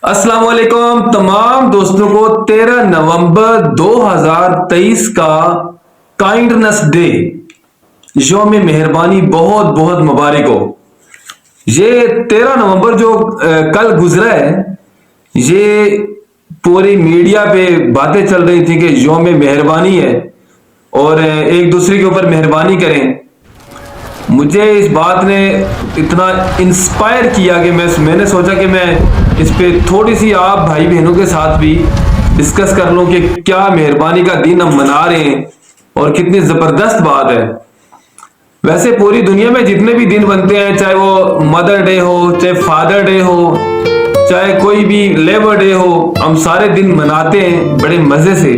अस्सलाम वालेकुम तमाम दोस्तों को 13 नवंबर 2023 का काइंडनेस डे यौम मेहरबानी बहुत बहुत मुबारक हो। ये 13 नवंबर जो कल गुजरा है, ये पूरी मीडिया पे बातें चल रही थी कि यौम मेहरबानी है और एक दूसरे के ऊपर मेहरबानी करें। मुझे इस बात ने इतना इंस्पायर किया कि मैंने सोचा कि मैं इस पे थोड़ी सी आप भाई बहनों के साथ भी डिस्कस कर लूं कि क्या मेहरबानी का दिन हम मना रहे हैं और कितनी जबरदस्त बात है। वैसे पूरी दुनिया में जितने भी दिन बनते हैं, चाहे वो मदर डे हो, चाहे फादर डे हो, चाहे कोई भी लेबर डे हो, हम सारे दिन मनाते हैं बड़े मजे से।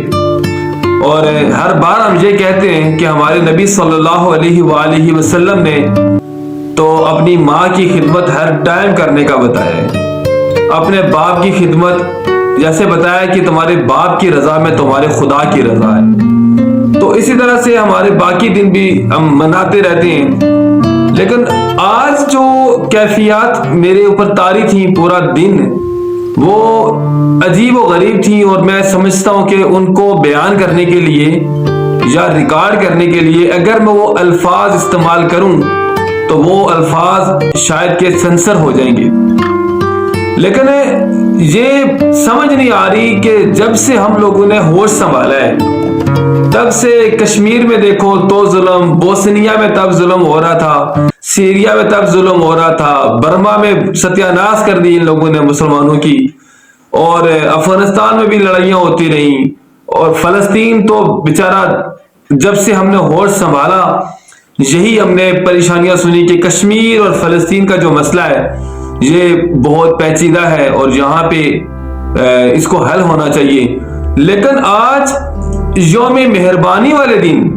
और हर बार हम ये कहते हैं कि हमारे नबी सल्लल्लाहु अलैहि वसल्लम ने तो अपनी माँ की खिदमत हर टाइम करने का बताया है, अपने बाप की खिदमत जैसे बताया कि तुम्हारे बाप की रजा में तुम्हारे खुदा की रजा है। तो इसी तरह से हमारे बाकी दिन भी हम मनाते रहते हैं। लेकिन आज जो कैफियत मेरे ऊपर तारी थी पूरा दिन, वो अजीब व गरीब थी और मैं समझता हूं कि उनको बयान करने के लिए या रिकॉर्ड करने के लिए अगर मैं वो अल्फाज इस्तेमाल करूं तो वो अल्फाज शायद के सेंसर हो जाएंगे। लेकिन ये समझ नहीं आ रही कि जब से हम लोगों ने होश संभाला है, तब से कश्मीर में देखो तो जुल्म, बोस्निया में तब जुल्म हो रहा था, सीरिया में तब जुल्म हो रहा था, बर्मा में सत्यानाश कर दी इन लोगों ने मुसलमानों की, और अफगानिस्तान में भी लड़ाइयां होती रही, और फलस्तीन तो बेचारा जब से हमने होश संभाला यही हमने परेशानियां सुनी कि कश्मीर और फलस्तीन का जो मसला है ये बहुत पेचीदा है और यहाँ पे इसको हल होना चाहिए। लेकिन आज यौम मेहरबानी वाले दिन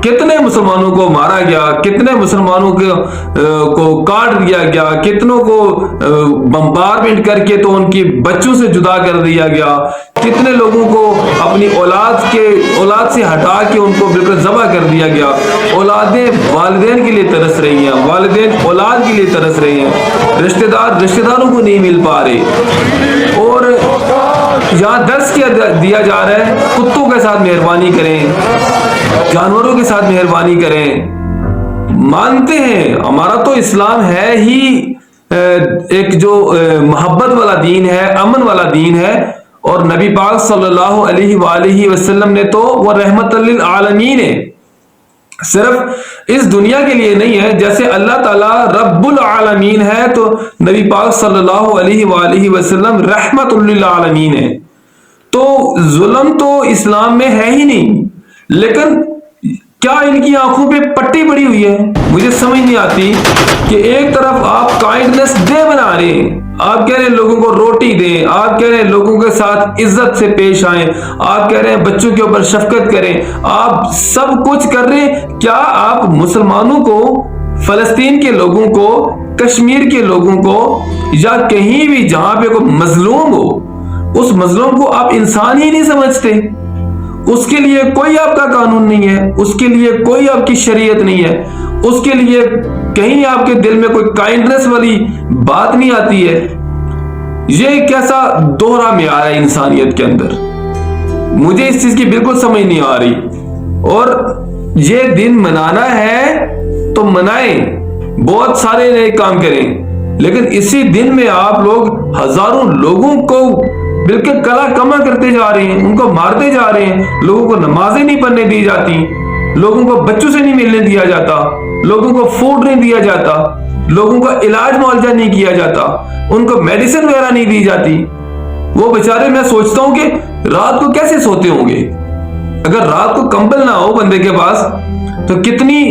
कितने मुसलमानों को मारा गया, कितने मुसलमानों को काट दिया गया, कितनों को बम्बारमेंट करके तो उनकी बच्चों से जुदा कर दिया गया, कितने लोगों को अपनी औलाद से हटा के उनको बिल्कुल जबा कर दिया गया। औलादें वालिदैन के लिए तरस रही हैं, वालिदैन औलाद के लिए तरस रहे हैं, रिश्तेदार रिश्तेदारों को नहीं मिल पा रहे। और यहाँ दर्स किया दिया जा रहा है कुत्तों के साथ मेहरबानी करें, जानवरों के साथ मेहरबानी करें। मानते हैं हमारा तो इस्लाम है ही एक जो मोहब्बत वाला दीन है, अमन वाला दीन है, और नबी पाक सल्लल्लाहु अलैहि वसल्लम ने तो वो रहमतुल लिल आलमीन है, सिर्फ इस दुनिया के लिए नहीं है। जैसे अल्लाह ताला रब्बुल आलमीन है तो नबी पाक सल्लल्लाहु अलैहि वसल्लम रहमतुल लिल आलमीन है। तो जुल्म तो इस्लाम में है ही नहीं, लेकिन क्या इनकी आंखों पे पट्टी पड़ी हुई है? मुझे समझ नहीं आती कि एक तरफ आप काइंडनेस डे बना रहे हैं, आप कह रहे हैं लोगों को रोटी दें, आप कह रहे हैं लोगों के साथ इज्जत से पेश आए, आप कह रहे हैं बच्चों के ऊपर शफकत करें, आप सब कुछ कर रहे हैं। क्या आप मुसलमानों को, फलस्तीन के लोगों को, कश्मीर के लोगों को, या कहीं भी जहां पे कोई मजलूम हो, उस मजलूम को आप इंसान ही नहीं समझते? उसके लिए कोई आपका कानून नहीं है, उसके लिए कोई आपकी शरीयत नहीं है, उसके लिए कहीं आपके दिल में कोई काइंडनेस वाली बात नहीं आती है। ये कैसा दोहरा म्यार है इंसानियत के अंदर? मुझे इस चीज की बिल्कुल समझ नहीं आ रही। और ये दिन मनाना है तो मनाएं, बहुत सारे नए काम करें, लेकिन इसी दिन में आप लोग हजारों लोगों को बिल्कुल कला कमा करते जा रहे हैं, उनको मारते जा रहे हैं, लोगों को नमाजें नहीं पढ़ने दी जाती, लोगों को बच्चों से नहीं मिलने दिया जाता, लोगों को फूड नहीं दिया जाता, लोगों का इलाज मुआवजा नहीं किया जाता, उनको मेडिसिन वगैरह नहीं दी जाती। वो बेचारे, मैं सोचता हूं कि रात को कैसे सोते होंगे। अगर रात को कंबल ना हो बंदे के पास तो कितनी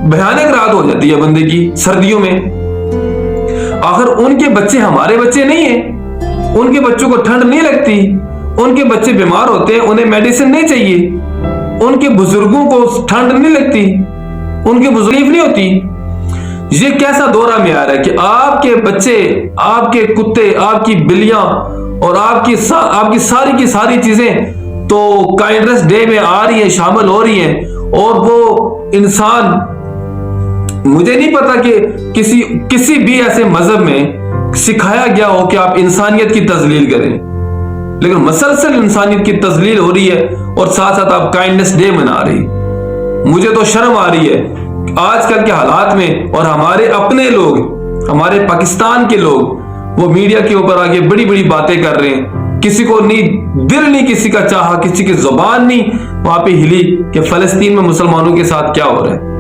भयानक रात हो जाती है बंदे की सर्दियों में। आखिर उनके बच्चे हमारे बच्चे नहीं है, उनके बच्चों को ठंड नहीं लगती, उनके बच्चे बीमार होते हैं, उन्हें मेडिसिन नहीं चाहिए, उनके बुजुर्गों को ठंड नहीं लगती, उनकी बुजुर्ग नहीं होती। ये कैसा दोहरा म्यार है कि आपके बच्चे, आपके कुत्ते, आपकी बिल्लियां और आपकी सारी की सारी चीजें तो काइंडनेस डे में आ रही है, शामिल हो रही है, और वो इंसान, मुझे नहीं पता कि किसी भी ऐसे मजहब में सिखाया गया हो कि आप इंसानियत की तजलील करें, लेकिन मसलसल इंसानियत की तजलील हो रही है और साथ साथ आप काइंडनेस डे मना रही। मुझे तो शर्म आ रही है आजकल के हालात में, और हमारे अपने लोग, हमारे पाकिस्तान के लोग वो मीडिया के ऊपर आगे बड़ी बड़ी बातें कर रहे हैं। किसी को नहीं, दिल नहीं किसी का चाहा, किसी की जुबान नहीं वहां पे हिली कि फलस्तीन में मुसलमानों के साथ क्या हो रहा है।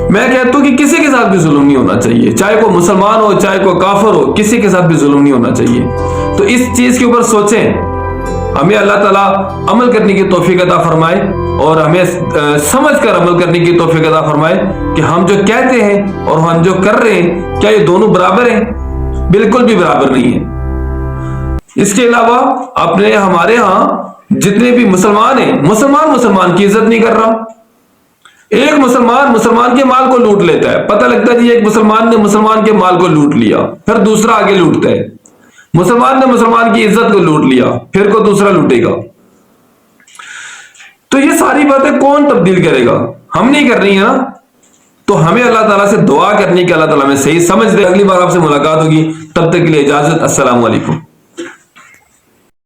मैं कहता हूं कि किसी के साथ भी जुल्म नहीं होना चाहिए, चाहे को मुसलमान हो चाहे को काफिर हो, किसी के साथ भी जुल्म नहीं होना चाहिए। तो इस चीज के ऊपर सोचें, हमें अल्लाह ताला अमल करने की तौफीक अता फरमाए और हमें समझ कर अमल करने की तौफीक अता फरमाए कि हम जो कहते हैं और हम जो कर रहे हैं क्या ये दोनों बराबर हैं? बिल्कुल भी बराबर नहीं है। इसके अलावा अपने हमारे यहां जितने भी मुसलमान हैं, मुसलमान की इज्जत नहीं कर रहा। एक मुसलमान के माल को लूट लेता है, पता लगता है जी एक मुसलमान ने मुसलमान के माल को लूट लिया, फिर दूसरा आगे लूटता है। मुसलमान ने मुसलमान की इज्जत को लूट लिया, फिर को दूसरा लूटेगा। तो ये सारी बातें कौन तब्दील करेगा? हम नहीं कर रही है ना। तो हमें अल्लाह ताला से दुआ करनी कि अल्लाह ताला हमें सही समझ दे। अगली बार आपसे मुलाकात होगी, तब तक के लिए इजाजत। अस्सलाम वालेकुम।